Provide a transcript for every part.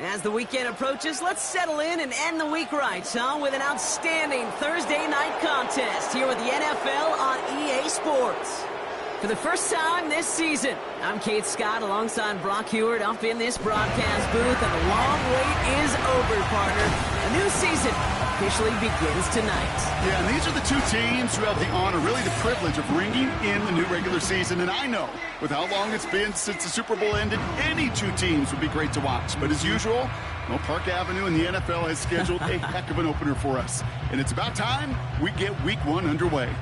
As the weekend approaches, let's settle in and end the week right, huh? With an outstanding Thursday night contest here with the NFL on EA Sports. For the first time this season, I'm Kate Scott alongside Brock Heward up in this broadcast booth, and the long wait is over, partner. A new season officially begins tonight. Yeah, and these are the two teams who have the honor, really the privilege of ringing in the new regular season. And I know, with how long it's been since the Super Bowl ended, any two teams would be great to watch. But as usual, Park Avenue and the NFL has scheduled a heck of an opener for us. And it's about time we get Week 1 underway.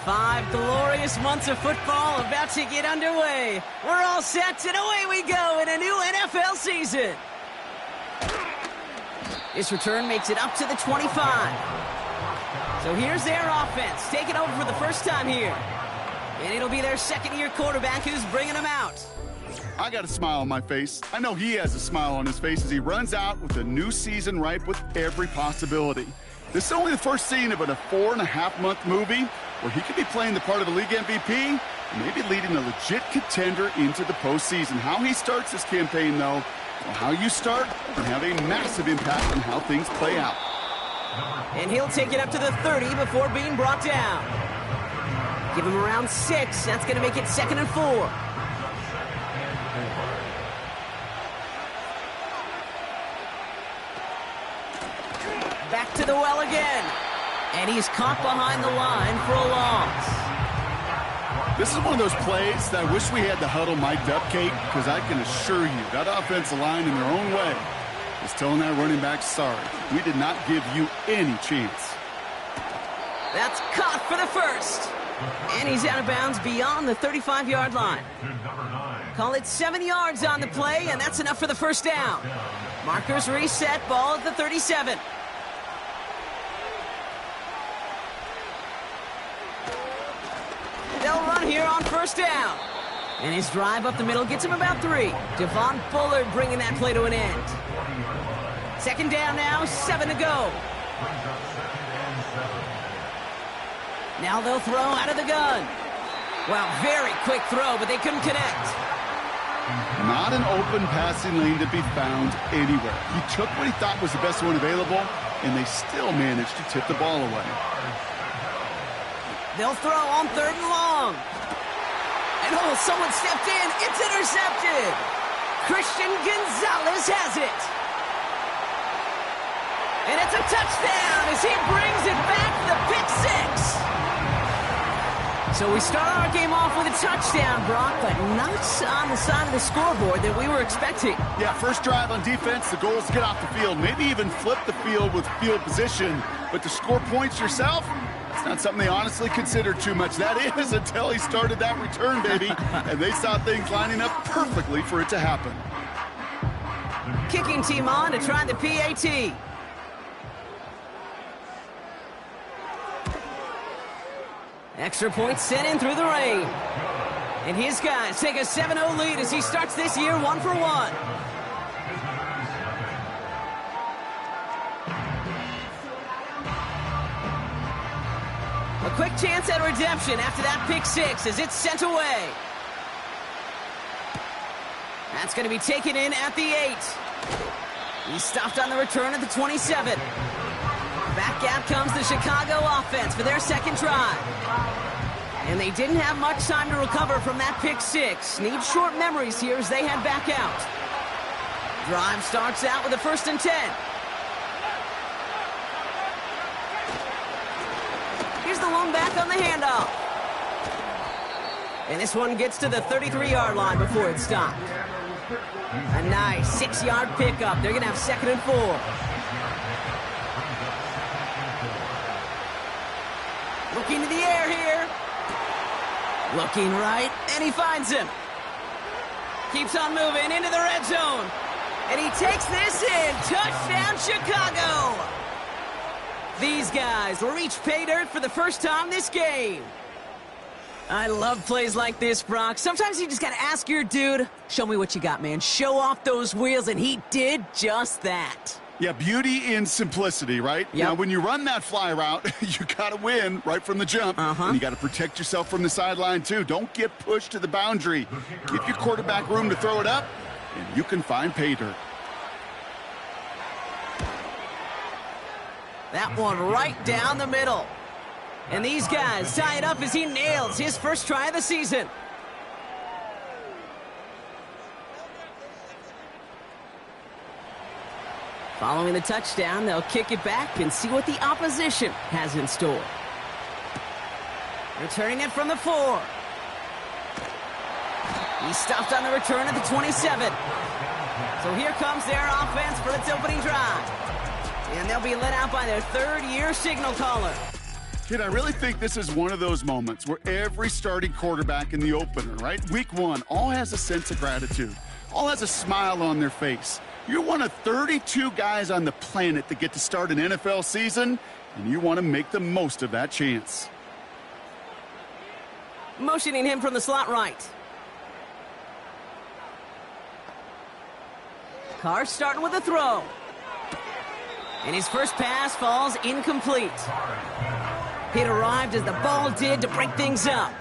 Five glorious months of football about to get underway. We're all set, and away we go in a new NFL season. This return makes it up to the 25. So here's their offense, taking over for the first time here. And it'll be their second-year quarterback who's bringing them out. I got a smile on my face. I know he has a smile on his face as he runs out with a new season ripe with every possibility. This is only the first scene of a 4.5-month movie where he could be playing the part of a league MVP and maybe leading a legit contender into the postseason. How he starts this campaign, though, well, how you start can have a massive impact on how things play out. And he'll take it up to the 30 before being brought down. Give him around 6. That's going to make it 2nd and 4. Back to the well again. And he's caught behind the line for a loss. This is one of those plays that I wish we had the huddle mic'd up, Kate, because I can assure you that offensive line in their own way is telling that running back, sorry, we did not give you any chance. That's caught for the first. And he's out of bounds beyond the 35-yard line. Call it 7 yards on the play, and that's enough for the first down. Markers reset, ball at the 37. They'll run here on first down. And his drive up the middle gets him about 3. Devon Bullard bringing that play to an end. Second down now, 7 to go. Now they'll throw out of the gun. Well, very quick throw, but they couldn't connect. Not an open passing lane to be found anywhere. He took what he thought was the best one available, and they still managed to tip the ball away. They'll throw on 3rd and long. And oh, someone stepped in. It's intercepted. Christian Gonzalez has it. And it's a touchdown as he brings it back, the pick 6. So we start our game off with a touchdown, Brock, but not on the side of the scoreboard that we were expecting. Yeah, first drive on defense, the goal is to get off the field, maybe even flip the field with field position, but to score points yourself, it's not something they honestly consider too much. That is until he started that return, baby, and they saw things lining up perfectly for it to happen. Kicking team on to try the PAT. Extra points sent in through the rain. And his guys take a 7-0 lead as he starts this year 1 for 1. A quick chance at redemption after that pick 6 as it's sent away. That's going to be taken in at the 8. He's stopped on the return at the 27. Back out comes the Chicago offense for their second drive. And they didn't have much time to recover from that pick 6. Need short memories here as they head back out. Drive starts out with a 1st and 10. Here's the one back on the handoff. And this one gets to the 33-yard line before it's stopped. A nice 6-yard pickup. They're going to have 2nd and 4. Looking to the air here. Looking right, and he finds him. Keeps on moving into the red zone. And he takes this in. Touchdown, Chicago. These guys will reach pay dirt for the first time this game. I love plays like this, Brock. Sometimes you just got to ask your dude, show me what you got, man. Show off those wheels, and he did just that. Yeah, beauty in simplicity, right? Yep. Now, when you run that fly route, you got to win right from the jump. And you got to protect yourself from the sideline, too. Don't get pushed to the boundary. Give your quarterback room to throw it up, and you can find pay dirt. That one right down the middle. And these guys tie it up as he nails his first try of the season. Following the touchdown, they'll kick it back and see what the opposition has in store. Returning it from the 4. He stopped on the return at the 27. So here comes their offense for its opening drive. And they'll be let out by their third-year signal caller. Kid, I really think this is one of those moments where every starting quarterback in the opener, right? Week 1, all has a sense of gratitude. All has a smile on their face. You're one of 32 guys on the planet that get to start an NFL season, and you want to make the most of that chance. Motioning him from the slot right. Carr starting with a throw. And his first pass falls incomplete. It arrived as the ball did to break things up.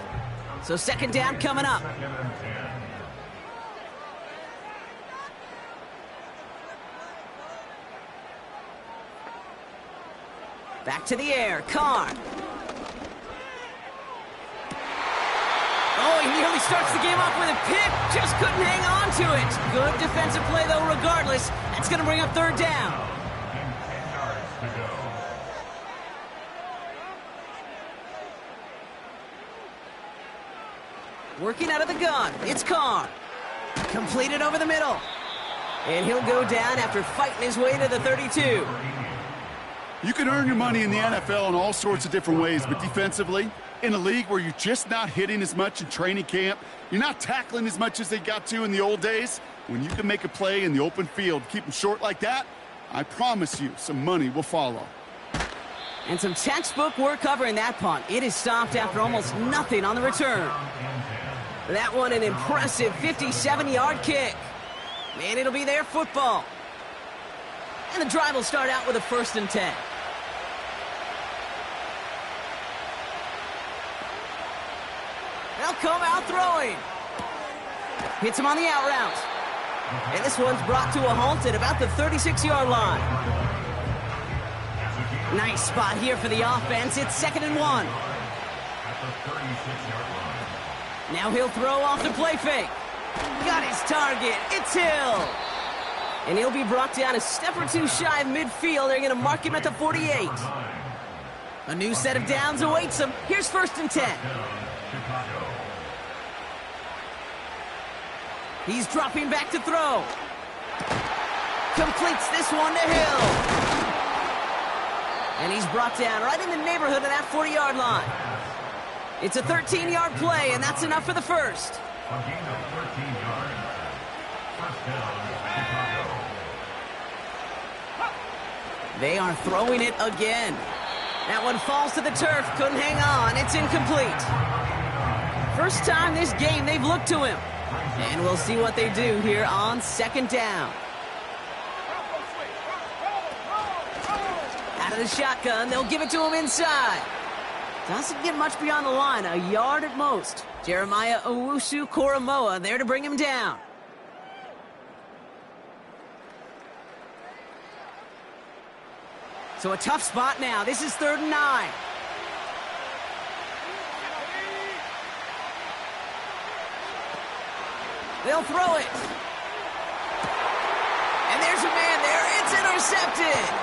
So second down coming up. Back to the air, Carr. Oh, he nearly starts the game off with a pick. Just couldn't hang on to it. Good defensive play, though, regardless. That's going to bring up third down. Working out of the gun, it's Carr. Completed over the middle. And he'll go down after fighting his way to the 32. You can earn your money in the NFL in all sorts of different ways, but defensively, in a league where you're just not hitting as much in training camp, you're not tackling as much as they got to in the old days, when you can make a play in the open field, keep them short like that, I promise you some money will follow. And some textbook work covering that punt. It is stopped after almost nothing on the return. That one an impressive 57-yard kick. And it'll be their football. And the drive will start out with a 1st and 10. They'll come out throwing. Hits him on the out route. And this one's brought to a halt at about the 36-yard line. Nice spot here for the offense. It's 2nd and 1. Now he'll throw off the play fake. Got his target. It's Hill. And he'll be brought down a step or two shy of midfield. They're going to mark him at the 48. A new set of downs awaits him. Here's 1st and 10. He's dropping back to throw. Completes this one to Hill. And he's brought down right in the neighborhood of that 40-yard line. It's a 13-yard play, and that's enough for the first. They are throwing it again. That one falls to the turf, couldn't hang on. It's incomplete. First time this game they've looked to him. And we'll see what they do here on 2nd down. Out of the shotgun, they'll give it to him inside. Doesn't get much beyond the line, a yard at most. Jeremiah Owusu-Koramoah there to bring him down. So a tough spot now. This is 3rd and 9. They'll throw it. And there's a man there. It's intercepted.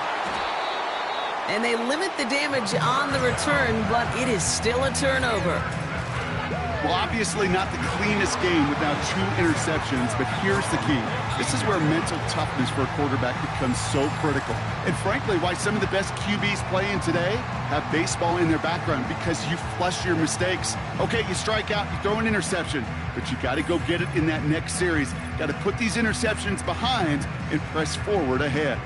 And they limit the damage on the return, but it is still a turnover. Well, obviously not the cleanest game without 2 interceptions, but here's the key. This is where mental toughness for a quarterback becomes so critical. And frankly, why some of the best QBs playing today have baseball in their background, because you flush your mistakes. Okay, you strike out, you throw an interception, but you got to go get it in that next series. Got to put these interceptions behind and press forward ahead.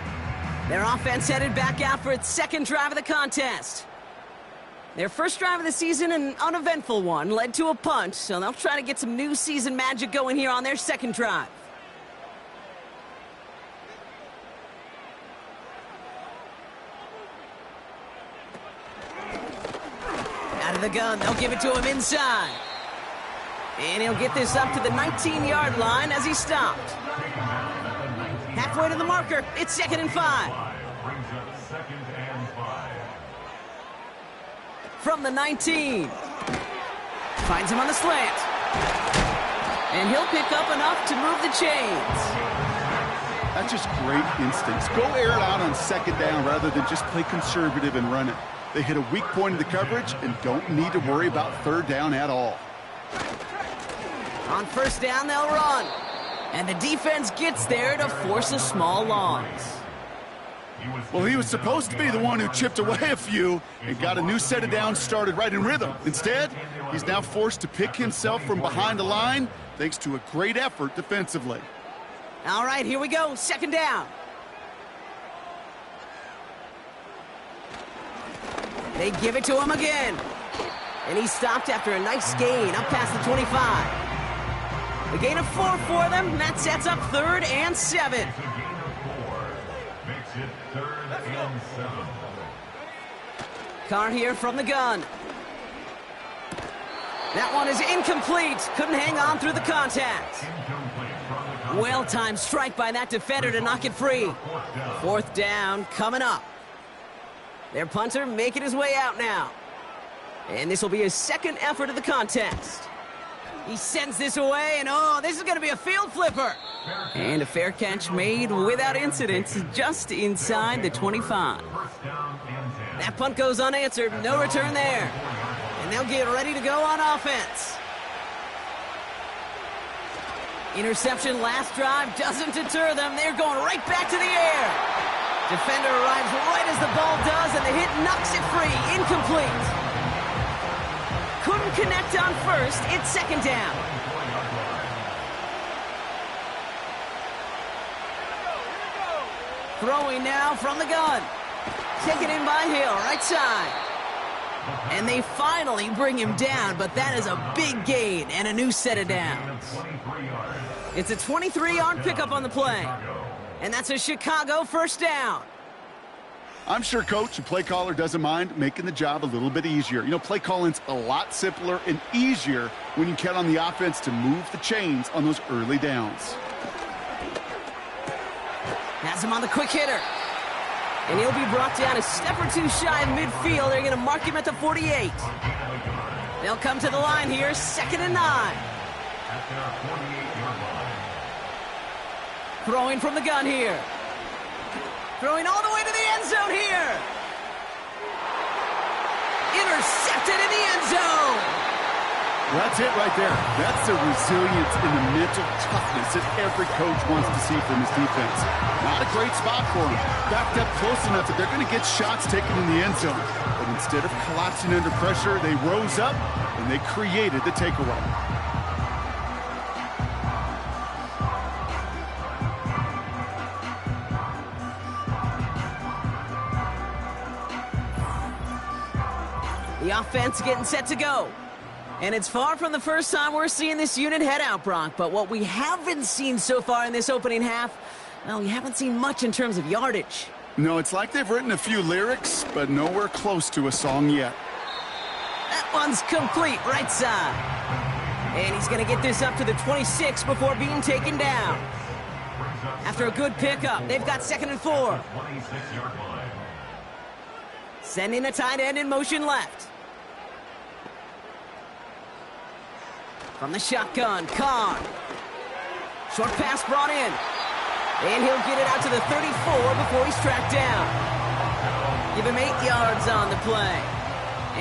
Their offense headed back out for its 2nd drive of the contest. Their first drive of the season, an uneventful one, led to a punt, so they'll try to get some new season magic going here on their second drive. Out of the gun, they'll give it to him inside. And he'll get this up to the 19-yard line as he stopped. Halfway to the marker, it's 2nd and 5. From the 19. Finds him on the slant. And he'll pick up enough to move the chains. That's just great instincts. Go air it out on 2nd down rather than just play conservative and run it. They hit a weak point in the coverage and don't need to worry about 3rd down at all. On 1st down, they'll run. And the defense gets there to force a small loss. Well, he was supposed to be the one who chipped away a few and got a new set of downs started right in rhythm. Instead, he's now forced to pick himself from behind the line thanks to a great effort defensively. All right, here we go. 2nd down. They give it to him again. And he stopped after a nice gain up past the 25. A gain of 4 for them, and that sets up 3rd and 7. Carr here from the gun. That one is incomplete. Couldn't hang on through the contact. Well-timed strike by that defender to knock it free. 4th down coming up. Their punter making his way out now. And this will be his 2nd effort of the contest. He sends this away, and oh, this is going to be a field flipper. And a fair catch made without incident, just inside the 25. That punt goes unanswered, no return there. And they'll get ready to go on offense. Interception last drive doesn't deter them. They're going right back to the air. Defender arrives right as the ball does, and the hit knocks it free, incomplete. Couldn't connect on 1st, it's 2nd down. Throwing now from the gun. Taken in by Hill, right side. And they finally bring him down, but that is a big gain and a new set of downs. It's a 23-yard pickup on the play. And that's a Chicago 1st down. I'm sure coach and play caller doesn't mind making the job a little bit easier. You know, play calling's a lot simpler and easier when you count on the offense to move the chains on those early downs. Has him on the quick hitter. And he'll be brought down a step or two shy of midfield. They're going to mark him at the 48. They'll come to the line here, 2nd and 9. Throwing from the gun here. Throwing all the way to the end zone here. Intercepted in the end zone. That's it right there. That's the resilience and the mental toughness that every coach wants to see from his defense. Not a great spot for him. Backed up close enough that they're going to get shots taken in the end zone. But instead of collapsing under pressure, they rose up and they created the takeaway. The offense getting set to go. And it's far from the first time we're seeing this unit head out, Brock. But what we haven't seen so far in this opening half, well, we haven't seen much in terms of yardage. No, it's like they've written a few lyrics, but nowhere close to a song yet. That one's complete, right side. And he's going to get this up to the 26 before being taken down. After a good pickup, they've got 2nd and 4. Sending the tight end in motion left. From the shotgun, Carr. Short pass brought in. And he'll get it out to the 34 before he's tracked down. Give him 8 yards on the play.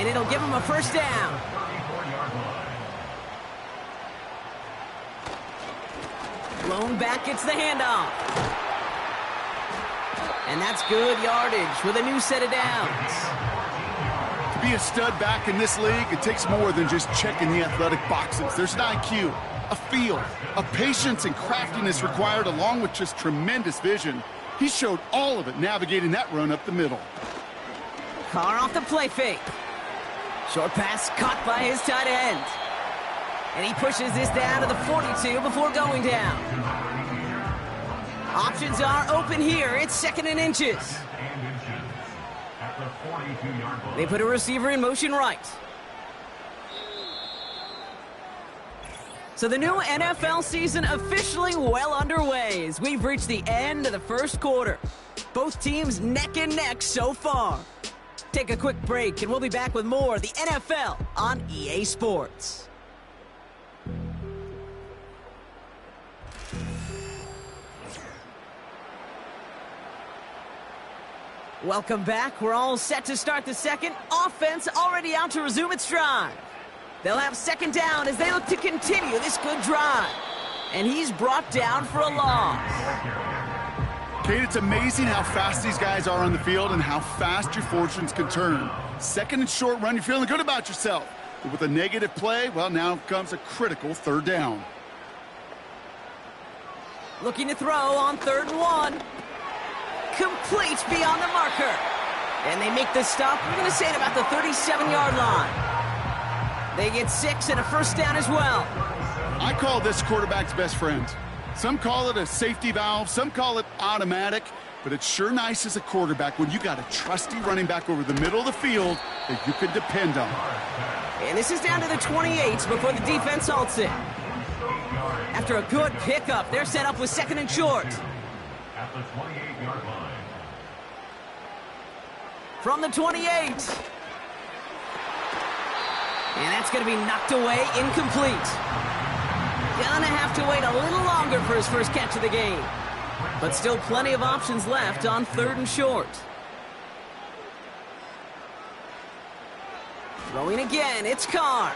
And it'll give him a 1st down. Blown back gets the handoff. And that's good yardage with a new set of downs. To be a stud back in this league, it takes more than just checking the athletic boxes. There's an IQ, a feel, a patience and craftiness required along with just tremendous vision. He showed all of it navigating that run up the middle. Carr off the play fake. Short pass caught by his tight end. And he pushes this down to the 42 before going down. Options are open here. It's 2nd and inches. They put a receiver in motion right. So the new NFL season officially well underway as we've reached the end of the first quarter. Both teams neck and neck so far. Take a quick break and we'll be back with more of the NFL on EA Sports. Welcome back. We're all set to start the second. Offense already out to resume its drive. They'll have 2nd down as they look to continue this good drive. And he's brought down for a loss. Kate, it's amazing how fast these guys are on the field and how fast your fortunes can turn. 2nd and short run, you're feeling good about yourself. But with a negative play, well, now comes a critical 3rd down. Looking to throw on 3rd and 1. Complete beyond the marker. And they make the stop, we're going to say at about the 37-yard line. They get 6 and a 1st down as well. I call this quarterback's best friend. Some call it a safety valve, some call it automatic, but it's sure nice as a quarterback when you got a trusty running back over the middle of the field that you can depend on. And this is down to the 28 before the defense halts it. After a good pickup, they're set up with 2nd and short. At the 28-yard line. From the 28. And that's going to be knocked away, incomplete. Gonna have to wait a little longer for his first catch of the game. But still plenty of options left on 3rd and short. Throwing again, it's Carr.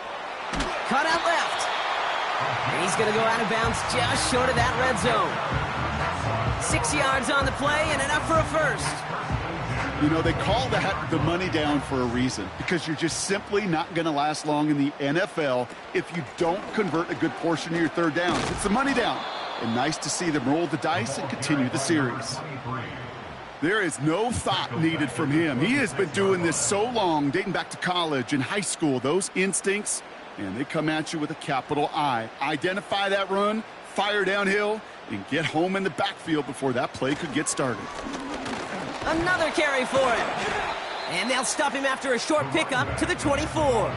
Cut out left. And he's going to go out of bounds just short of that red zone. 6 yards on the play and enough for a 1st. You know, they call that the money down for a reason, because you're just simply not going to last long in the NFL if you don't convert a good portion of your 3rd downs. It's the money down. And nice to see them roll the dice and continue the series. There is no thought needed from him. He has been doing this so long, dating back to college and high school. Those instincts, and they come at you with a capital I. Identify that run, fire downhill, and get home in the backfield before that play could get started. Another carry for him. And they'll stop him after a short pickup to the 24.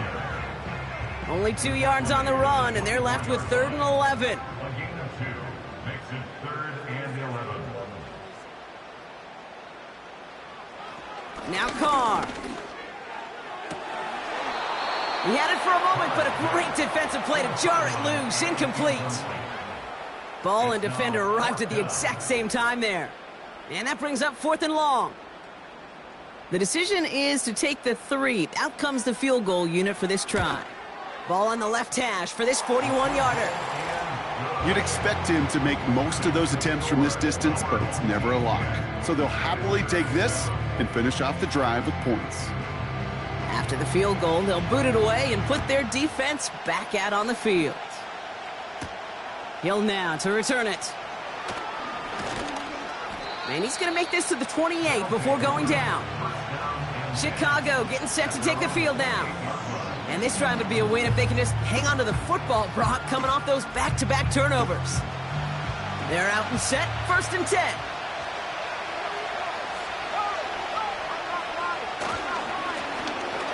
Only 2 yards on the run, and they're left with 3rd and 11. A gain of 2 makes it 3rd and 11. Now Carr. He had it for a moment, but a great defensive play to jar it loose. Incomplete. Ball and defender arrived at the exact same time there. And that brings up 4th and long. The decision is to take the 3. Out comes the field goal unit for this try. Ball on the left hash for this 41-yarder. You'd expect him to make most of those attempts from this distance, but it's never a lock. So they'll happily take this and finish off the drive with points. After the field goal, they'll boot it away and put their defense back out on the field. Hill now to return it. And he's going to make this to the 28 before going down. Chicago getting set to take the field now. And this drive would be a win if they can just hang on to the football, Brock, coming off those back-to-back turnovers. They're out and set, 1st and 10.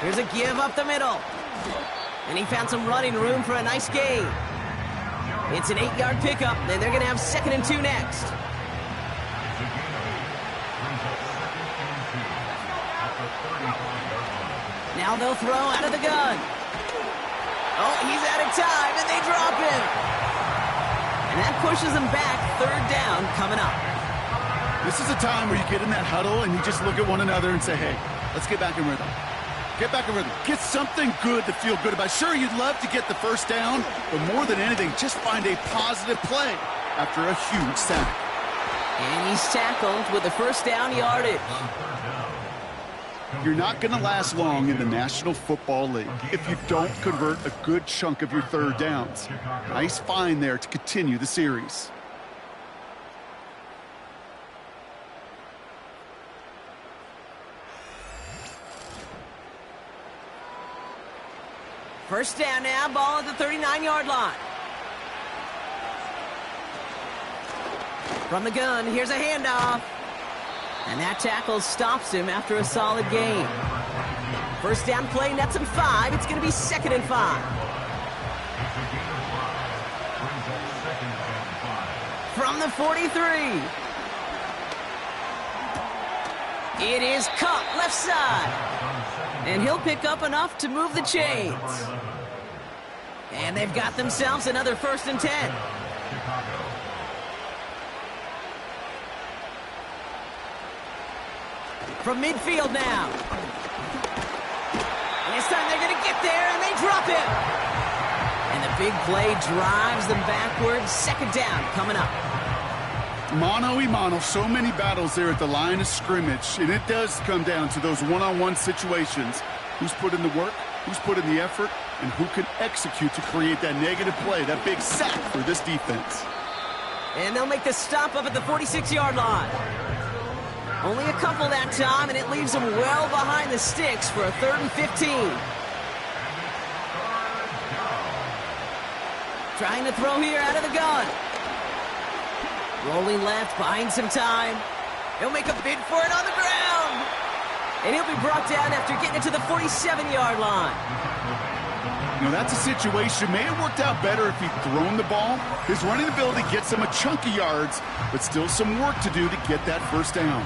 Here's a give up the middle. And he found some running room for a nice gain. It's an 8-yard pickup, and they're going to have 2nd and 2 next. Now they'll throw out of the gun. Oh, he's out of time, and they drop him. And that pushes them back, 3rd down coming up. This is a time where you get in that huddle and you just look at one another and say, hey, let's get back in rhythm. Get back in rhythm. Get something good to feel good about. Sure, you'd love to get the 1st down, but more than anything, just find a positive play after a huge sack. And he's tackled with the 1st down yardage. You're not going to last long in the National Football League if you don't convert a good chunk of your 3rd downs. Nice find there to continue the series. First down now, ball at the 39-yard line. From the gun, here's a handoff. And that tackle stops him after a solid gain. First down play, nets him 5. It's going to be 2nd and 5. From the 43. It is caught left side. And he'll pick up enough to move the chains. And they've got themselves another 1st and 10. From midfield now. And this time they're going to get there, and they drop him. And the big play drives them backwards. 2nd down coming up. Mano-a-mano, so many battles there at the line of scrimmage, and it does come down to those one-on-one situations. Who's put in the work, who's put in the effort, and who can execute to create that negative play, that big sack for this defense. And they'll make the stop up at the 46-yard line. Only a couple that time, and it leaves them well behind the sticks for a 3rd and 15. Trying to throw here out of the gun. Rolling left, buying some time. He'll make a bid for it on the ground. And he'll be brought down after getting it to the 47-yard line. You know, that's a situation. May have worked out better if he'd thrown the ball. His running ability gets him a chunk of yards, but still some work to do to get that 1st down.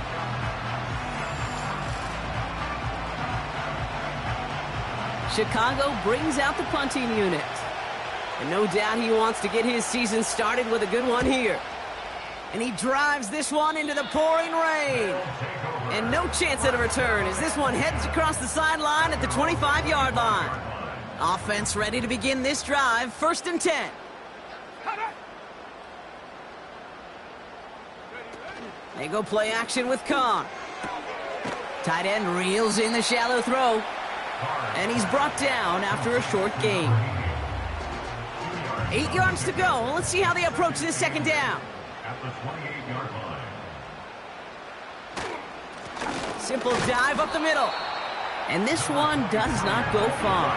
Chicago brings out the punting unit. And no doubt he wants to get his season started with a good one here. And he drives this one into the pouring rain. And no chance at a return as this one heads across the sideline at the 25-yard line. Offense ready to begin this drive. 1st and 10. They go play action with Khan. Tight end reels in the shallow throw. And he's brought down after a short gain. 8 yards to go. Let's see how they approach this 2nd down. At the 28-yard line. Simple dive up the middle. And this one does not go far.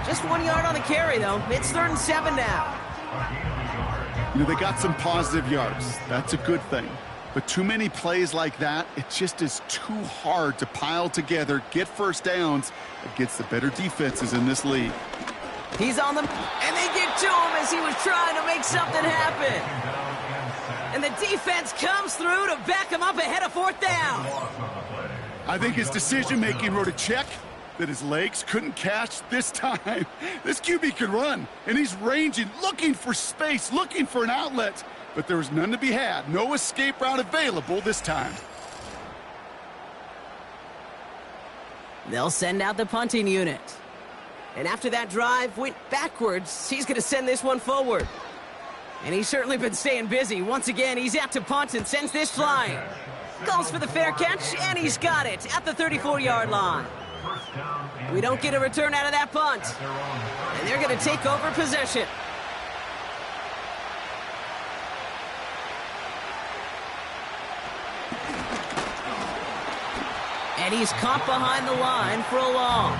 Just 1 yard on the carry, though. It's 3rd and 7 now. You know, they got some positive yards. That's a good thing. But too many plays like that, it just is too hard to pile together, get 1st downs against the better defenses in this league. He's on them, and they get to him as he was trying to make something happen. And the defense comes through to back him up ahead of 4th down. I think his decision-making wrote a check that his legs couldn't catch this time. This QB can run, and he's ranging, looking for space, looking for an outlet. But there was none to be had. No escape route available this time. They'll send out the punting unit. And after that drive went backwards, he's going to send this one forward. And he's certainly been staying busy. Once again, he's out to punt and sends this flying. Goes for the fair catch, and he's got it at the 34-yard line. We don't get a return out of that punt. And they're going to take over possession. And he's caught behind the line for a loss.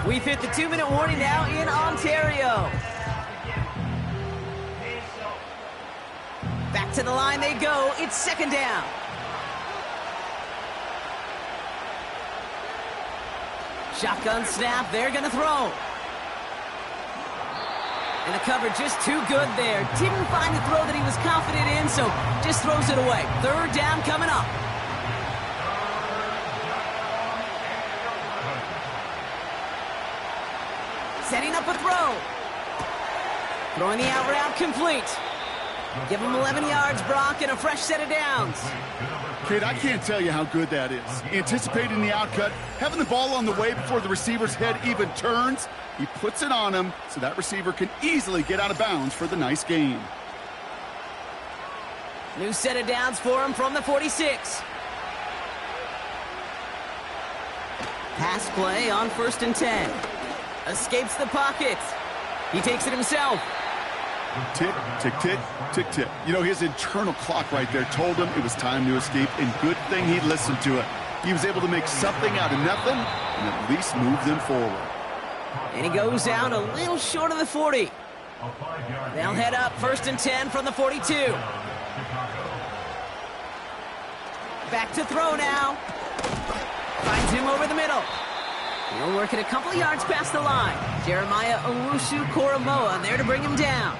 We've hit the 2-minute warning now in Ontario. Back to the line they go. It's 2nd down. Shotgun snap. They're going to throw. And the cover just too good there. Didn't find the throw that he was confident in, so just throws it away. 3rd down coming up. Setting up a throw. Throwing the out route complete. Give him 11 yards, Brock, and a fresh set of downs. Kate, I can't tell you how good that is. Anticipating the outcut, having the ball on the way before the receiver's head even turns. He puts it on him so that receiver can easily get out of bounds for the nice gain. New set of downs for him from the 46. Pass play on 1st and 10. Escapes the pocket. He takes it himself. Tick, tick, tick, tick, tick. You know, his internal clock right there told him it was time to escape, and good thing he listened to it. He was able to make something out of nothing and at least move them forward. And he goes down a little short of the 40. They'll head up 1st and 10 from the 42. Back to throw now. Finds him over the middle. He'll work it a couple of yards past the line. Jeremiah Owusu-Koramoah there to bring him down.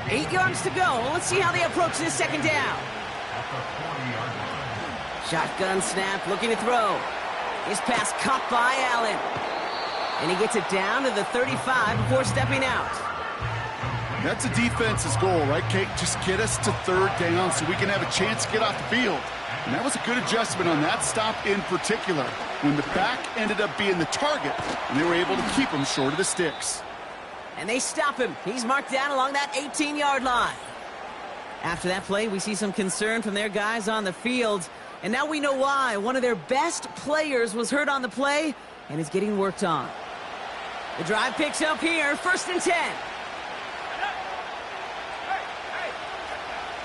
8 yards to go. Let's see how they approach this second down. Shotgun snap, looking to throw. His pass caught by Allen. And he gets it down to the 35 before stepping out. That's a defense's goal, right, Kate? Just get us to 3rd down so we can have a chance to get off the field. And that was a good adjustment on that stop in particular, when the back ended up being the target, and they were able to keep him short of the sticks. And they stop him. He's marked down along that 18-yard line. After that play, we see some concern from their guys on the field. And now we know why. One of their best players was hurt on the play and is getting worked on. The drive picks up here, 1st and 10.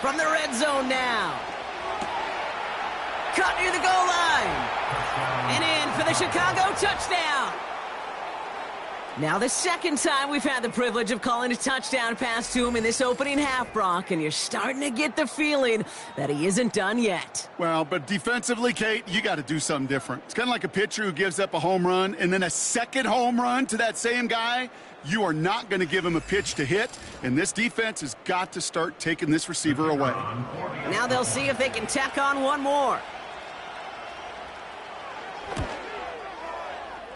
From the red zone now. Caught near the goal line. And in for the Chicago touchdown. Now the second time we've had the privilege of calling a touchdown pass to him in this opening half, Brock, and you're starting to get the feeling that he isn't done yet. Well, but defensively, Kate, you got to do something different. It's kind of like a pitcher who gives up a home run and then a second home run to that same guy. You are not going to give him a pitch to hit, and this defense has got to start taking this receiver away. Now they'll see if they can tack on one more.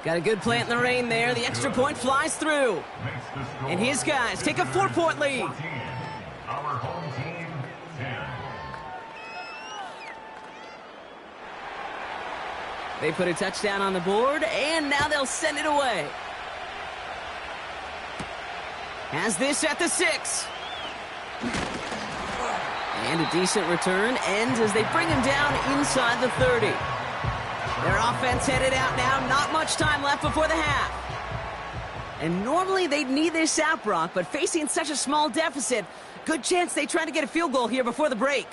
Got a good plant in the rain there. The extra point flies through. And his guys take a 4-point lead. Our home team, 10. They put a touchdown on the board, and now they'll send it away. Has this at the 6. And a decent return ends as they bring him down inside the 30. Their offense headed out now. Not much time left before the half. And normally they'd need this out, Brock, but facing such a small deficit, good chance they try to get a field goal here before the break.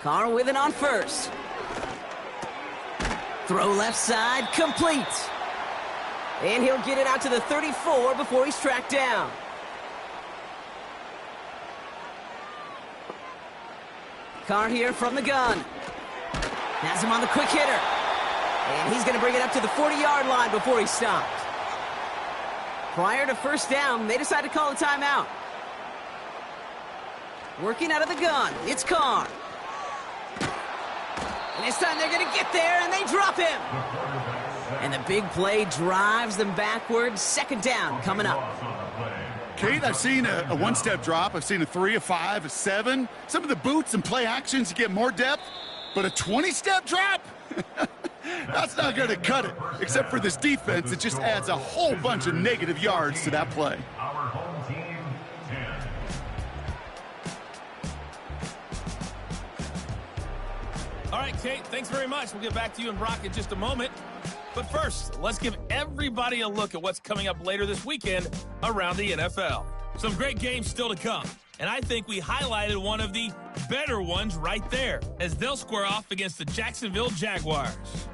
Carr with it on 1st. Throw left side, complete. And he'll get it out to the 34 before he's tracked down. Carr here from the gun. Has him on the quick hitter. And he's going to bring it up to the 40-yard line before he's stopped. Prior to 1st down, they decide to call a timeout. Working out of the gun, it's Carr. And this time they're going to get there, and they drop him. And the big play drives them backwards. 2nd down coming up. Kate, I've seen a one-step drop. I've seen a 3, a 5, a 7. Some of the boots and play actions, you get more depth. But a 20-step drop? That's not going to cut it. Except for this defense, it just adds a whole bunch of negative yards to that play. Our home team, 10. All right, Kate, thanks very much. We'll get back to you and Brock in just a moment. But first, let's give everybody a look at what's coming up later this weekend around the NFL. Some great games still to come, and I think we highlighted one of the better ones right there as they'll square off against the Jacksonville Jaguars.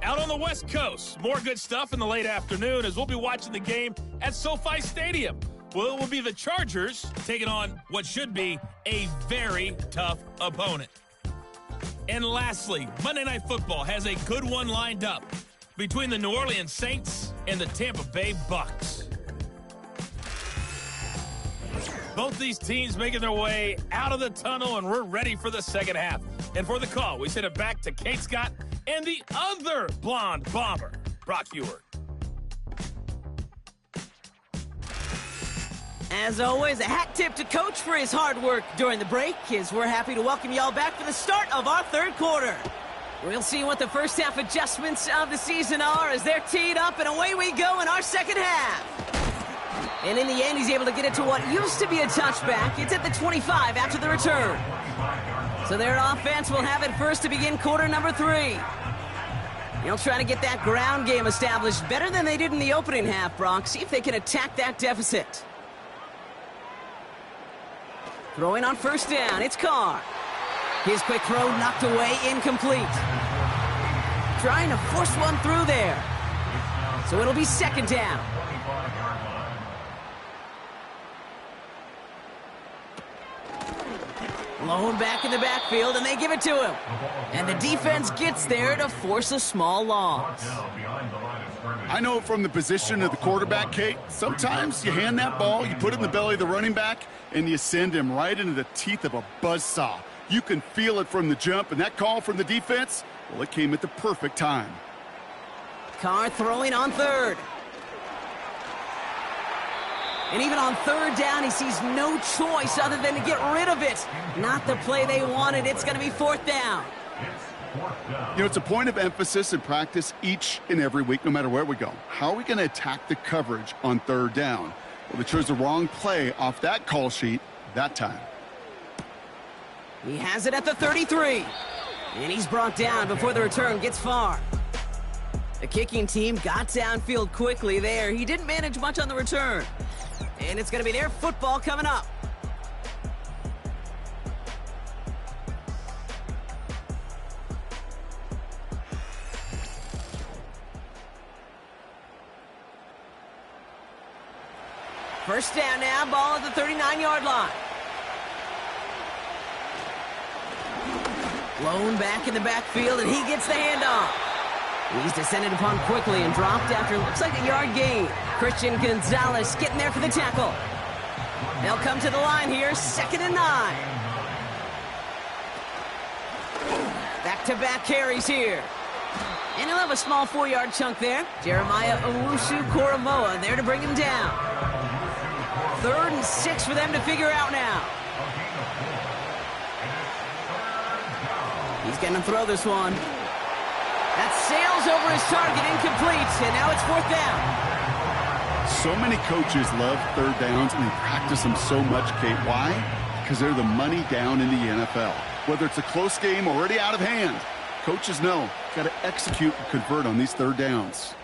Out on the West Coast, more good stuff in the late afternoon as we'll be watching the game at SoFi Stadium. Well, it will be the Chargers taking on what should be a very tough opponent. And lastly, Monday Night Football has a good one lined up between the New Orleans Saints and the Tampa Bay Bucks. Both these teams making their way out of the tunnel, and we're ready for the second half. And for the call, we send it back to Kate Scott and the other blonde bomber, Brock Ewert. As always, a hat tip to Coach for his hard work during the break, as we're happy to welcome y'all back for the start of our 3rd quarter. We'll see what the first half adjustments of the season are as they're teed up, and away we go in our second half. And in the end, he's able to get it to what used to be a touchback. It's at the 25 after the return. So their offense will have it first to begin quarter number 3. They'll try to get that ground game established better than they did in the opening half, Brock. See if they can attack that deficit. Throwing on first down, it's Carr. His quick throw knocked away, incomplete. Trying to force one through there. So it'll be second down. Blown back in the backfield, and they give it to him. And the defense gets there to force a small loss. I know from the position of the quarterback, Kate, sometimes you hand that ball, you put it in the belly of the running back, and you send him right into the teeth of a buzzsaw. You can feel it from the jump, and that call from the defense, well, it came at the perfect time. Carr throwing on third. And even on third down, he sees no choice other than to get rid of it. Not the play they wanted. It's going to be fourth down. You know, it's a point of emphasis in practice each and every week, no matter where we go. How are we going to attack the coverage on third down? Well, they chose the wrong play off that call sheet that time. He has it at the 33. And he's brought down before the return gets far. The kicking team got downfield quickly there. He didn't manage much on the return. And it's going to be their football coming up. First down now, ball at the 39-yard line. Blown back in the backfield, and he gets the handoff. He's descended upon quickly and dropped after looks like a yard gain. Christian Gonzalez getting there for the tackle. They'll come to the line here, 2nd and 9. Back-to-back carries here. And he'll have a small 4-yard chunk there. Jeremiah Owusu-Koramoah there to bring him down. 3rd and 6 for them to figure out now. He's going to throw this one. That sails over his target, incomplete, and now it's 4th down. So many coaches love third downs, and they practice them so much, Kate. Why? Because they're the money down in the NFL. Whether it's a close game already out of hand, coaches know got to execute and convert on these third downs.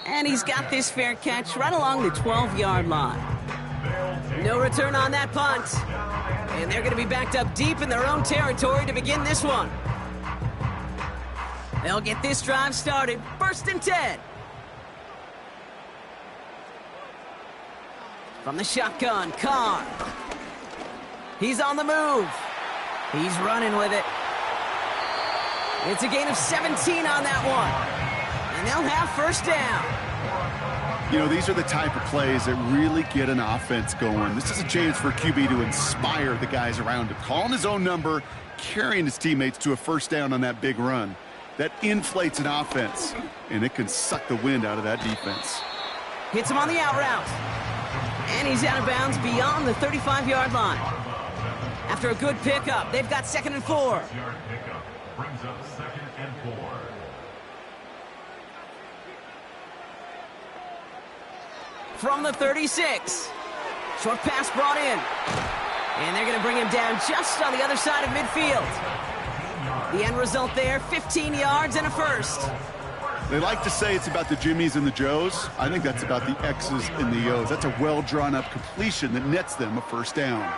And he's got this fair catch right along the 12-yard line. No return on that punt. And they're going to be backed up deep in their own territory to begin this one. They'll get this drive started. 1st and 10. From the shotgun, Carr. He's on the move. He's running with it. It's a gain of 17 on that one. And they'll have first down. You know, these are the type of plays that really get an offense going. This is a chance for QB to inspire the guys around him. Calling his own number, carrying his teammates to a first down on that big run. That inflates an offense, and it can suck the wind out of that defense. Hits him on the out route. And he's out of bounds beyond the 35-yard line. After a good pickup, they've got 2nd and 4. Brings up 2nd and 4. From the 36. Short pass brought in. And they're going to bring him down just on the other side of midfield. The end result there, 15 yards and a first. They like to say it's about the Jimmies and the Joes. I think that's about the X's and the O's. That's a well-drawn-up completion that nets them a first down.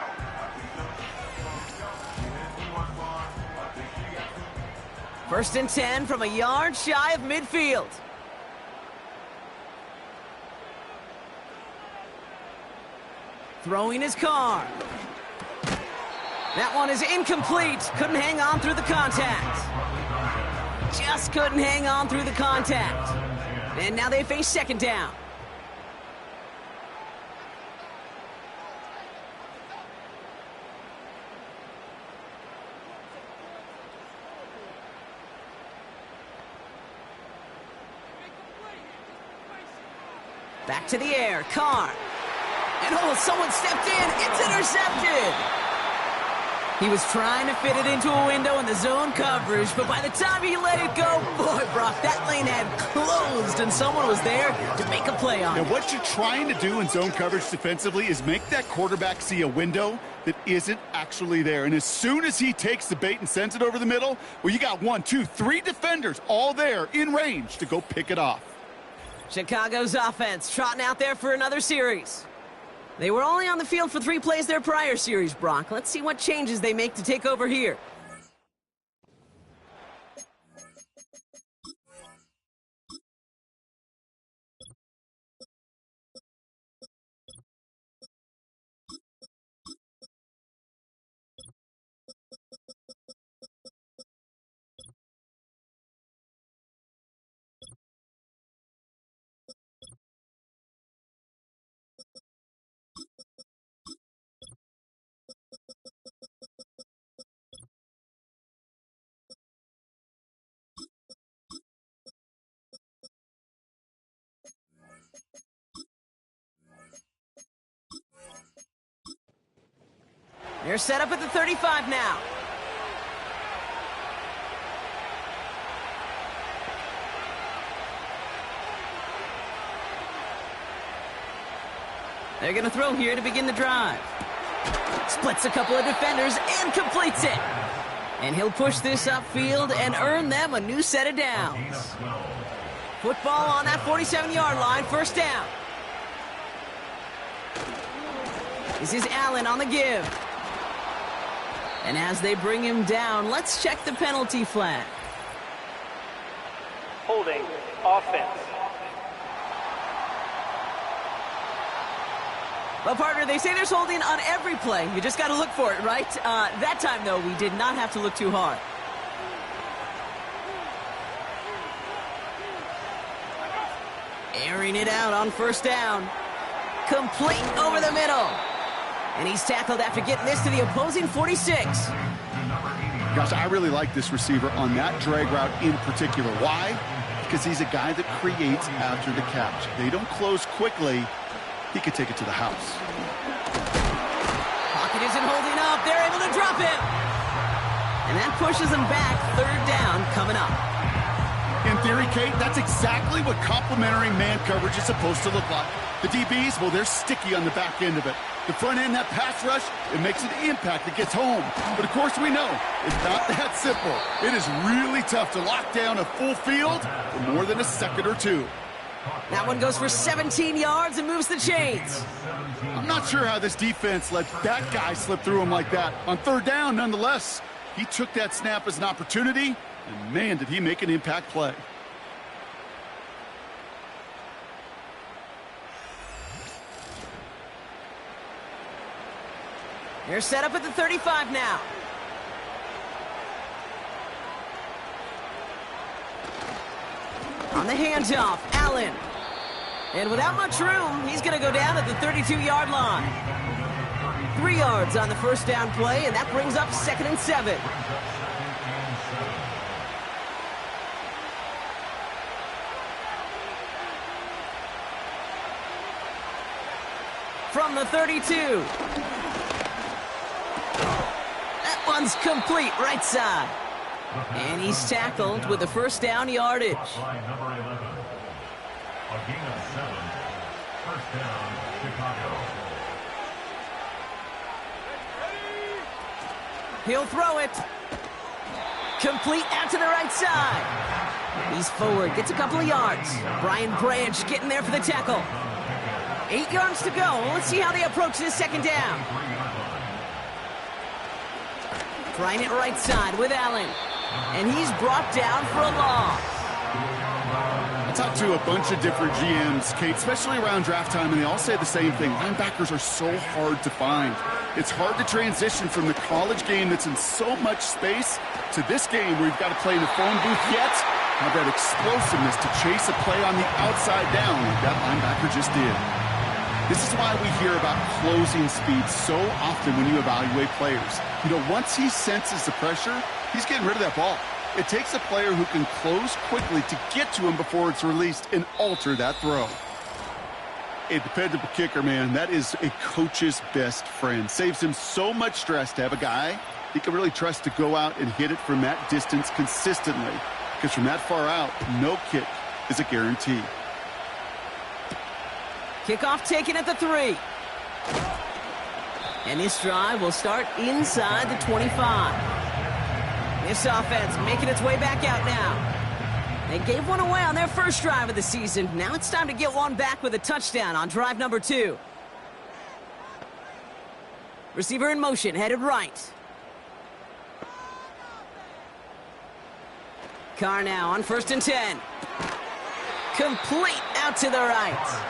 First and 10 from a yard shy of midfield. Throwing his car. That one is incomplete. Couldn't hang on through the contact. Just couldn't hang on through the contact. And now they face 2nd down. Back to the air, Carr. And oh, someone stepped in. It's intercepted. He was trying to fit it into a window in the zone coverage, but by the time he let it go, boy, Brock, that lane had closed, and someone was there to make a play on it. And what you're trying to do in zone coverage defensively is make that quarterback see a window that isn't actually there. And as soon as he takes the bait and sends it over the middle, well, you got 1, 2, 3 defenders all there in range to go pick it off. Chicago's offense trotting out there for another series. They were only on the field for 3 plays their prior series, Brock. Let's see what changes they make to take over here. They're set up at the 35 now. They're going to throw here to begin the drive. Splits a couple of defenders and completes it. And he'll push this upfield and earn them a new set of downs. Football on that 47-yard line, first down. This is Allen on the give. And as they bring him down, let's check the penalty flag. Holding offense. Well, partner, they say there's holding on every play. You just got to look for it, right? That time, though, we did not have to look too hard. Airing it out on first down. Complete over the middle. And he's tackled after getting this to the opposing 46. Gosh, I really like this receiver on that drag route in particular. Why? Because he's a guy that creates after the catch. They don't close quickly. He could take it to the house. Pocket isn't holding up. They're able to drop him. And that pushes him back. Third down coming up. In theory, Kate, that's exactly what complementary man coverage is supposed to look like. The DBs, well, they're sticky on the back end of it. The front end, that pass rush, it makes an impact that gets home. But, of course, we know it's not that simple. It is really tough to lock down a full field for more than a second or two. That one goes for 17 yards and moves the chains. I'm not sure how this defense let that guy slip through him like that. On third down, nonetheless, he took that snap as an opportunity, and, man, did he make an impact play. They're set up at the 35 now. On the handoff, Allen. And without much room, he's going to go down at the 32-yard line. 3 yards on the first down play, and that brings up 2nd and 7. From the 32. That one's complete, right side. And he's tackled with the first down yardage. By number 11. A gain of 7. First down, Chicago. He'll throw it. Complete out to the right side. He's forward, gets a couple of yards. Brian Branch getting there for the tackle. 8 yards to go. Let's see how they approach this second down. Trying it right side with Allen. And he's brought down for a loss. I talked to a bunch of different GMs, Kate, especially around draft time, and they all say the same thing. Linebackers are so hard to find. It's hard to transition from the college game that's in so much space to this game where you've got to play in the phone booth yet have that explosiveness to chase a play on the outside down like that linebacker just did. This is why we hear about closing speed so often when you evaluate players. You know, once he senses the pressure, he's getting rid of that ball. It takes a player who can close quickly to get to him before it's released and alter that throw. A dependable kicker, man, that is a coach's best friend. Saves him so much stress to have a guy he can really trust to go out and hit it from that distance consistently. Because from that far out, no kick is a guarantee. Kickoff taken at the 3. And this drive will start inside the 25. This offense making its way back out now. They gave one away on their first drive of the season. Now it's time to get one back with a touchdown on drive number 2. Receiver in motion, headed right. Carr now on 1st and 10. Complete out to the right.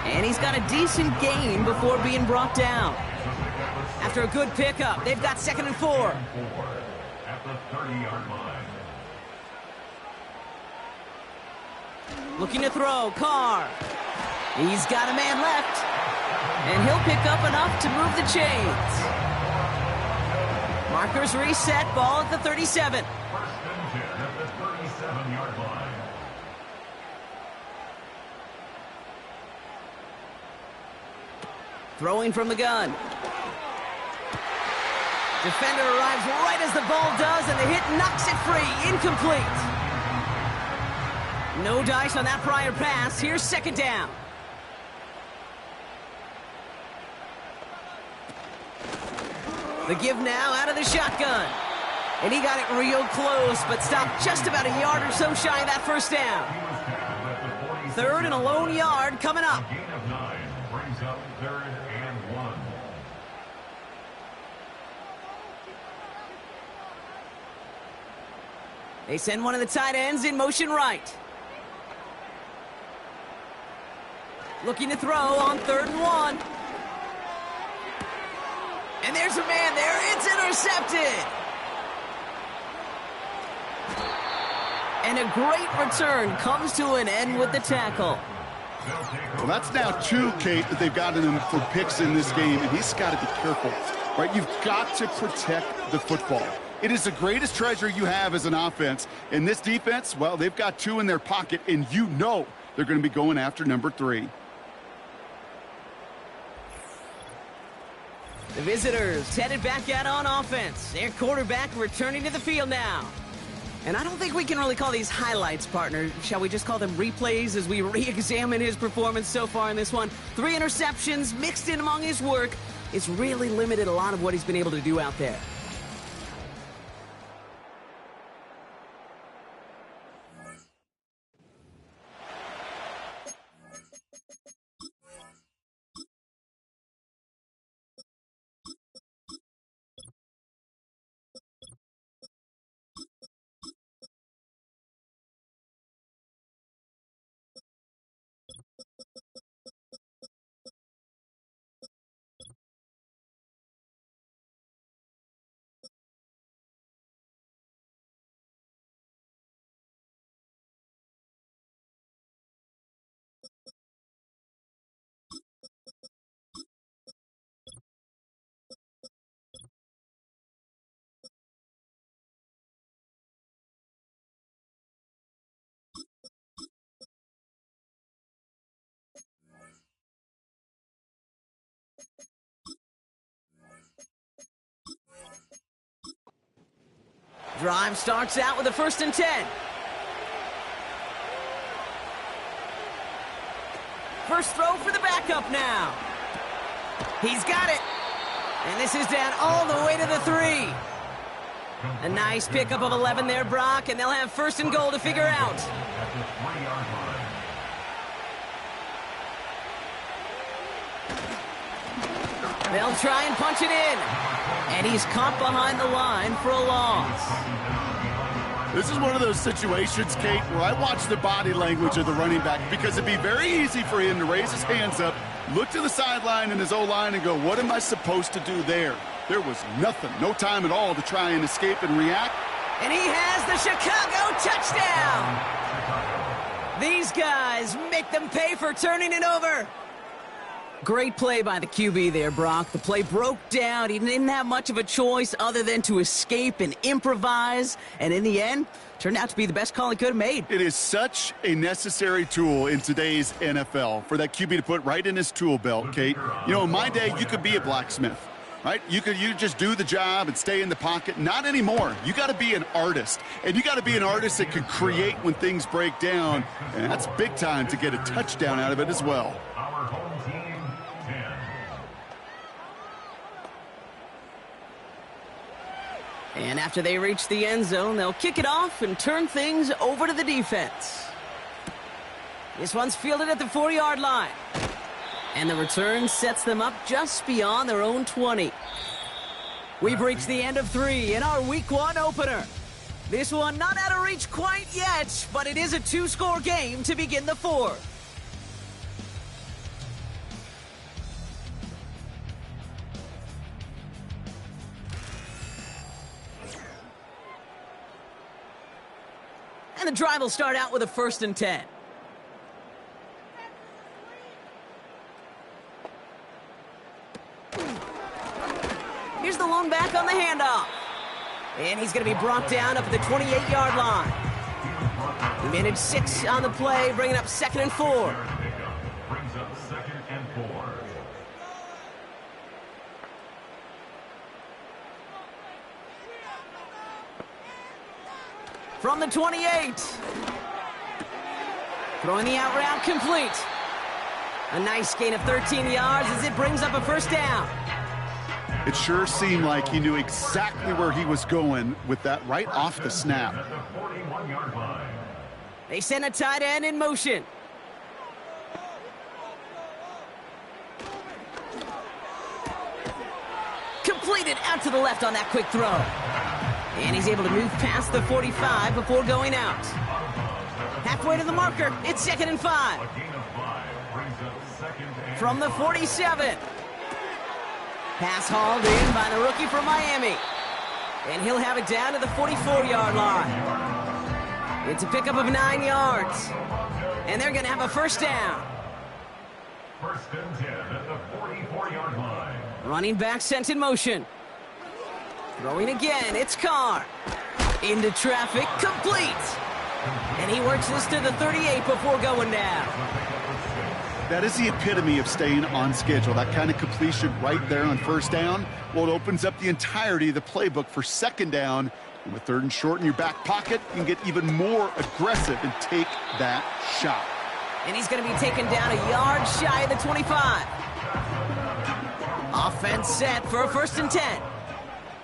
And he's got a decent gain before being brought down. After a good pickup, they've got 2nd and 4. At the 30-yard line. Looking to throw, Carr. He's got a man left. And he'll pick up enough to move the chains. Markers reset, ball at the 37. 1st and 10 at the 37-yard line. Throwing from the gun. Defender arrives right as the ball does, and the hit knocks it free. Incomplete. No dice on that prior pass. Here's 2nd down. The give now out of the shotgun. And he got it real close, but stopped just about a yard or so shy of that 1st down. 3rd and a lone yard coming up. Gain of 9 brings up 3rd and 1. They send one of the tight ends in motion right. Looking to throw on 3rd and 1. And there's a man there. It's intercepted. And a great return comes to an end with the tackle. Well, that's now 2, Kate, that they've gotten him for picks in this game, and he's got to be careful, right? You've got to protect the football. It is the greatest treasure you have as an offense. And this defense, well, they've got 2 in their pocket, and you know they're going to be going after number 3. The visitors headed back out on offense. Their quarterback returning to the field now. And I don't think we can really call these highlights, partner. Shall we just call them replays as we re-examine his performance so far in this one? 3 interceptions mixed in among his work. It's really limited a lot of what he's been able to do out there. Drive starts out with a 1st and 10. First throw for the backup now. He's got it. And this is down all the way to the 3. A nice pickup of 11 there, Brock, and they'll have 1st and goal to figure out. At the 3-yard line. They'll try and punch it in. And he's caught behind the line for a loss. This is one of those situations, Kate, where I watch the body language of the running back, because it'd be very easy for him to raise his hands up, look to the sideline and his O-line and go, what am I supposed to do there? There was nothing, no time at all to try and escape and react. And he has the Chicago touchdown. These guys make them pay for turning it over. Great play by the QB there, Brock. The play broke down. He didn't have much of a choice other than to escape and improvise. And in the end, turned out to be the best call he could have made. It is such a necessary tool in today's NFL for that QB to put right in his tool belt, Kate. You know, in my day, you could be a blacksmith. right? You just do the job and stay in the pocket. Not anymore. You got to be an artist, and you got to be an artist that can create when things break down, and that's big time to get a touchdown out of it as well. Our home team, 10. And after they reach the end zone, they'll kick it off and turn things over to the defense. This one's fielded at the 4-yard line. And the return sets them up just beyond their own 20. We've reached the end of 3 in our Week 1 opener. This one not out of reach quite yet, but it is a 2-score game to begin the 4th. And the drive will start out with a 1st and 10. Here's the lone back on the handoff. And he's going to be brought down up at the 28-yard line. He managed 6 on the play, bringing up 2nd and 4. Brings up 2nd and 4. From the 28. Throwing the out route complete. A nice gain of 13 yards as it brings up a 1st down. It sure seemed like he knew exactly where he was going with that right off the snap. At the 41-yard line. They send a tight end in motion. Completed out to the left on that quick throw. And he's able to move past the 45 before going out. Halfway to the marker, it's 2nd and 5. A gain of 5 brings up 2nd and From the 47. Pass hauled in by the rookie from Miami. And he'll have it down to the 44-yard line. It's a pickup of 9 yards. And they're going to have a 1st down. 1st and 10 at the 44-yard line. Running back sent in motion. Throwing again, it's Carr. Into traffic, complete. And he works this to the 38 before going down. That is the epitome of staying on schedule. That kind of completion right there on 1st down. Well, it opens up the entirety of the playbook for 2nd down. And with 3rd and short in your back pocket, you can get even more aggressive and take that shot. And he's going to be taken down a yard shy of the 25. Offense set for a 1st and 10.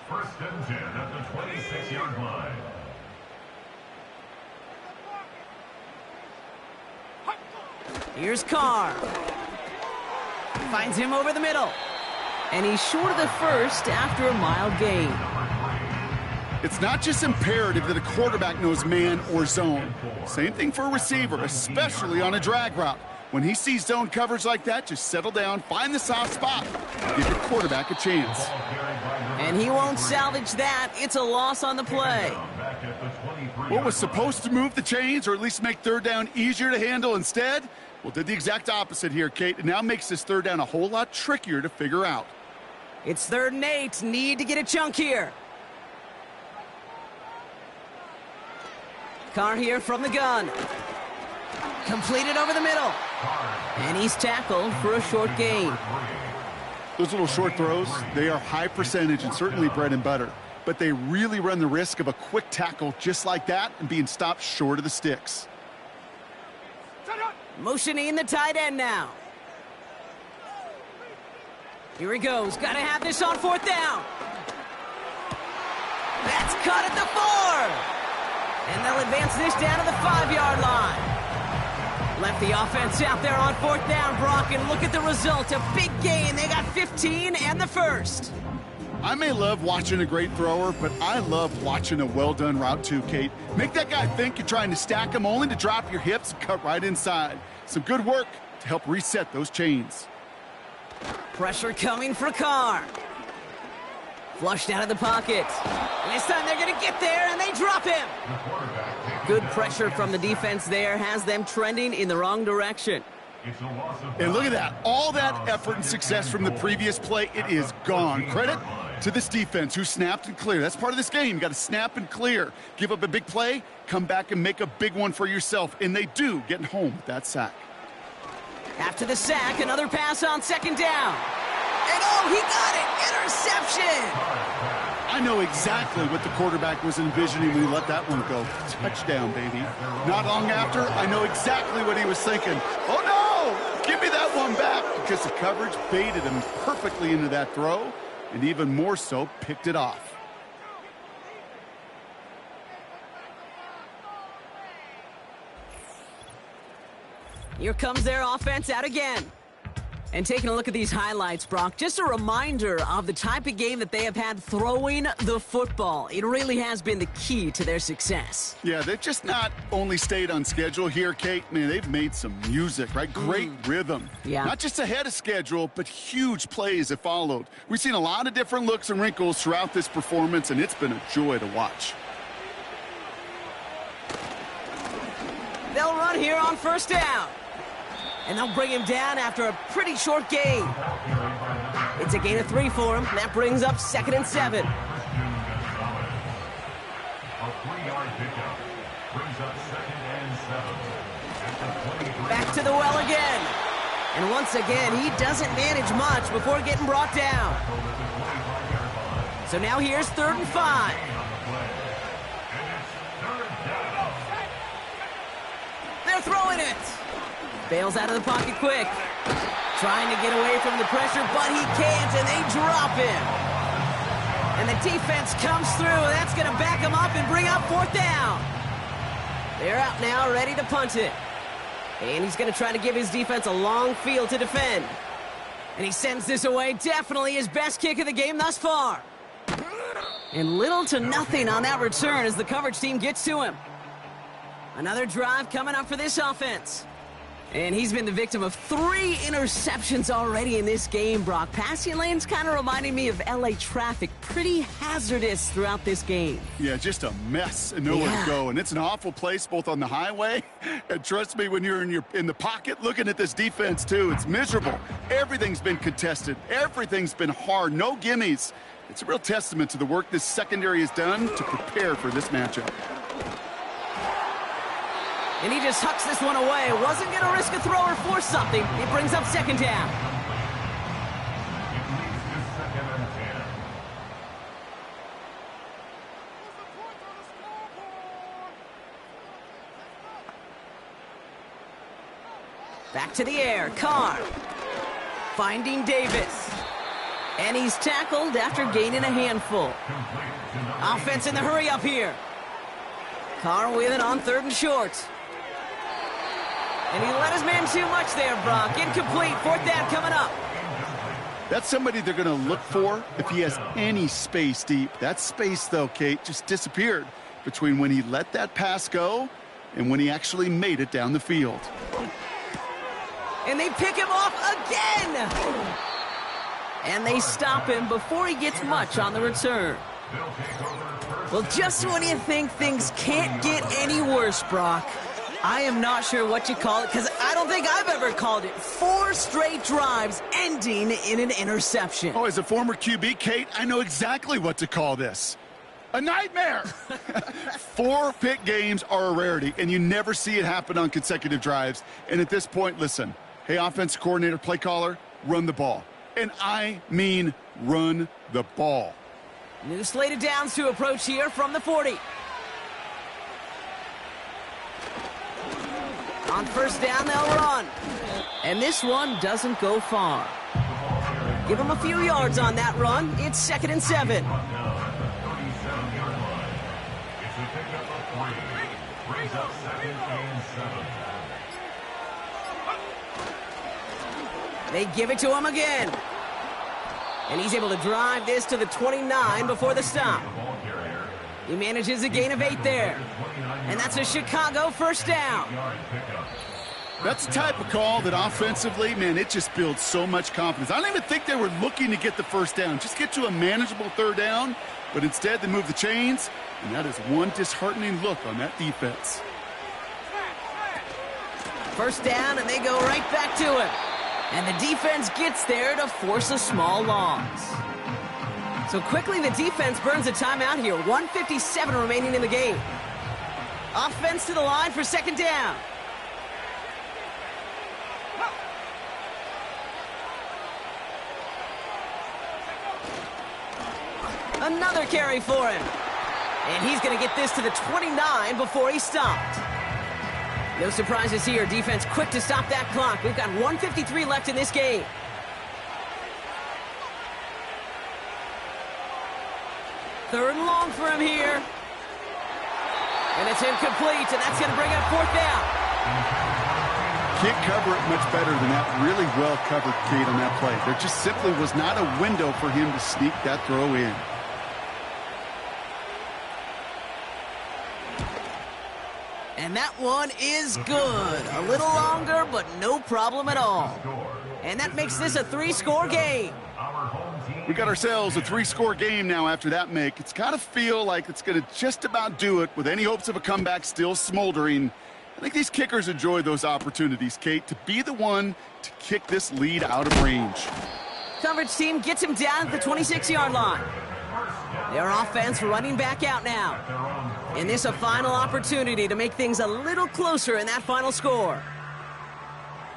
1st and 10 at the 26-yard line. Here's Carr. Finds him over the middle. And he's short of the 1st after a mild gain. It's not just imperative that a quarterback knows man or zone. Same thing for a receiver, especially on a drag route. When he sees zone coverage like that, just settle down, find the soft spot, give your quarterback a chance. And he won't salvage that. It's a loss on the play. What was supposed to move the chains or at least make 3rd down easier to handle instead? Well, did the exact opposite here, Kate. It now makes this 3rd down a whole lot trickier to figure out. It's 3rd and 8. Need to get a chunk here. Carr here from the gun. Completed over the middle. And he's tackled for a short gain. Those little short throws, they are high percentage and certainly bread and butter. But they really run the risk of a quick tackle just like that and being stopped short of the sticks. Motioning the tight end now. Here he goes. Got to have this on 4th down. That's cut at the 4. And they'll advance this down to the 5-yard line. Left the offense out there on 4th down, Brock, and look at the result. A big gain. They got 15 and the 1st. I may love watching a great thrower, but I love watching a well-done route too, Kate. Make that guy think you're trying to stack him only to drop your hips and cut right inside. Some good work to help reset those chains. Pressure coming for Carr. Flushed out of the pocket. And this time they're going to get there, and they drop him. Good pressure from the defense there has them trending in the wrong direction. And look at that. All that effort and success from the previous play, it is gone. Credit to this defense who snapped and cleared. That's part of this game. You got to snap and clear. Give up a big play, come back and make a big one for yourself. And they do, getting home with that sack. After the sack, another pass on 2nd down. And oh, he got it! Interception! I know exactly what the quarterback was envisioning when he let that one go. Touchdown, baby. Not long after, I know exactly what he was thinking. Oh, no! Give me that one back, because the coverage baited him perfectly into that throw, and even more so, picked it off. Here comes their offense out again. And taking a look at these highlights, Brock, just a reminder of the type of game that they have had throwing the football. It really has been the key to their success. Yeah, they've just not only stayed on schedule here, Kate. Man, they've made some music, right? Great rhythm. Yeah. Not just ahead of schedule, but huge plays have followed. We've seen a lot of different looks and wrinkles throughout this performance, and it's been a joy to watch. They'll run here on first down. And they'll bring him down after a pretty short gain. It's a gain of 3 for him. That brings up 2nd and 7. A 3-yard pickup brings up 2nd and 7. At the 23. Back to the well again. And once again, he doesn't manage much before getting brought down. So now here's 3rd and 5. They're throwing it. Bails out of the pocket quick. Trying to get away from the pressure, but he can't, and they drop him. And the defense comes through. That's going to back him up and bring up 4th down. They're out now, ready to punt it. And he's going to try to give his defense a long field to defend. And he sends this away. Definitely his best kick of the game thus far. And little to nothing on that return as the coverage team gets to him. Another drive coming up for this offense. And he's been the victim of 3 interceptions already in this game, Brock. Passing lanes kind of reminding me of LA traffic. Pretty hazardous throughout this game. Yeah, just a mess and nowhere to go. And it's an awful place both on the highway. And trust me, when you're in the pocket looking at this defense, too, it's miserable. Everything's been contested. Everything's been hard. No gimmies. It's a real testament to the work this secondary has done to prepare for this matchup. And he just hucks this one away. Wasn't going to risk a throw or force something. It brings up 2nd down. Back to the air. Carr. Finding Davis. And he's tackled after gaining a handful. Offense in the hurry up here. Carr with it on 3rd and short. And he let his man too much there, Brock. Incomplete. 4th down coming up. That's somebody they're going to look for if he has any space deep. That space, though, Kate, just disappeared between when he let that pass go and when he actually made it down the field. And they pick him off again. And they stop him before he gets much on the return. Well, just when you think things can't get any worse, Brock, I am not sure what you call it, because I don't think I've ever called it. 4 straight drives ending in an interception. Oh, as a former QB, Kate, I know exactly what to call this. A nightmare! 4 pick games are a rarity, and you never see it happen on consecutive drives. And at this point, listen, hey, offensive coordinator, play caller, run the ball. And I mean run the ball. New slated downs to approach here from the 40. On first down, they'll run. And this one doesn't go far. Give them a few yards on that run. It's 2nd and 7. They give it to him again. And he's able to drive this to the 29 before the stop. He manages a gain of 8 there. And that's a Chicago first down. That's the type of call that offensively, man, it just builds so much confidence. I don't even think they were looking to get the first down. Just get to a manageable 3rd down. But instead, they move the chains. And that is one disheartening look on that defense. First down, and they go right back to it. And the defense gets there to force a small loss. So quickly, the defense burns a timeout here. 1:57 remaining in the game. Offense to the line for 2nd down. Another carry for him. And he's going to get this to the 29 before he stopped. No surprises here. Defense quick to stop that clock. We've got 1:53 left in this game. Third and long for him here. And it's incomplete, and that's going to bring up fourth down. Can't cover it much better than that. Really well covered, Kate, on that play. There just simply was not a window for him to sneak that throw in. And that one is good. A little longer, but no problem at all. And that makes this a 3-score game. We got ourselves a 3-score game now after that make. It's got to feel like it's going to just about do it with any hopes of a comeback still smoldering. I think these kickers enjoy those opportunities, Kate, to be the one to kick this lead out of range. Coverage team gets him down at the 26-yard line. Their offense running back out now. And this a final opportunity to make things a little closer in that final score.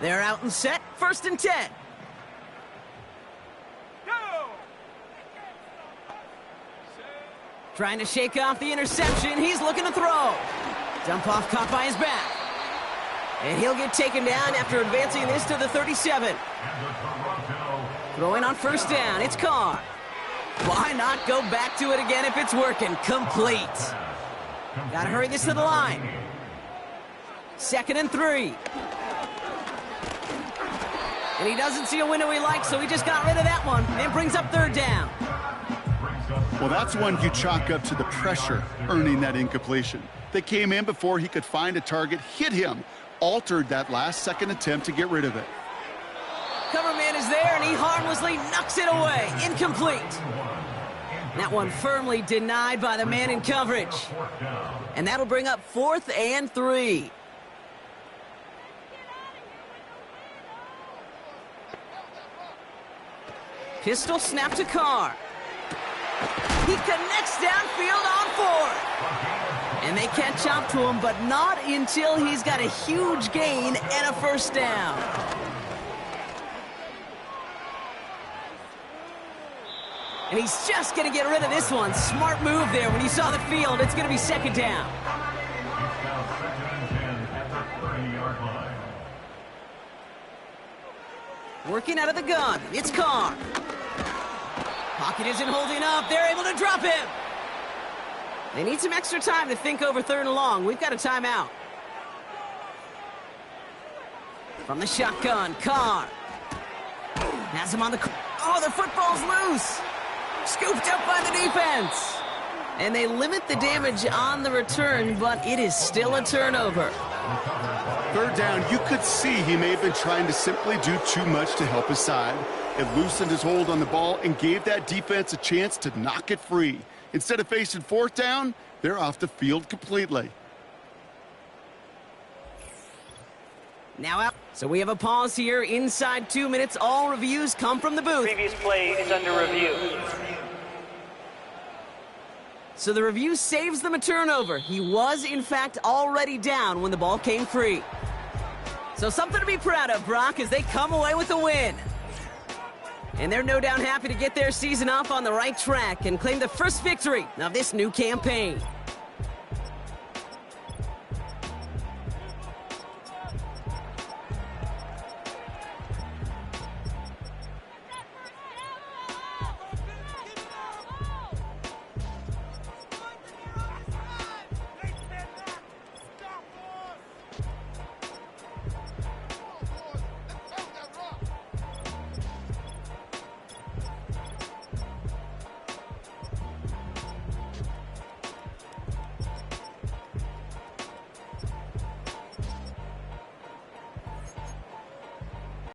They're out and set, 1st and 10. Trying to shake off the interception. He's looking to throw. Dump off caught by his back. And he'll get taken down after advancing this to the 37. Throwing on 1st down. It's Carr. Why not go back to it again if it's working? Complete. Got to hurry this to the line. 2nd and 3. And he doesn't see a window he likes, so he just got rid of that one. And brings up 3rd down. Well, that's one you chalk up to the pressure earning that incompletion. They came in before he could find a target, hit him, altered that last-second attempt to get rid of it. Cover man is there, and he harmlessly knocks it away. Incomplete. That one firmly denied by the man in coverage. And that'll bring up 4th and 3. Pistol snap to Carr. He connects downfield on 4th. And they catch up to him, but not until he's got a huge gain and a 1st down. And he's just going to get rid of this one. Smart move there. When you saw the field, it's going to be 2nd down. Working out of the gun. It's Carr. Pocket isn't holding up. They're able to drop him. They need some extra time to think over 3rd and long. We've got a timeout. From the shotgun, Carr. Has him on the... Oh, the football's loose. Scooped up by the defense. And they limit the damage on the return, but it is still a turnover. 3rd down, you could see he may have been trying to simply do too much to help his side. It loosened his hold on the ball and gave that defense a chance to knock it free. Instead of facing 4th down, they're off the field completely. Now out. So we have a pause here inside 2 minutes. All reviews come from the booth. Previous play is under review. So the review saves them a turnover. He was, in fact, already down when the ball came free. So something to be proud of, Brock, as they come away with a win. And they're no doubt happy to get their season off on the right track and claim the first victory of this new campaign.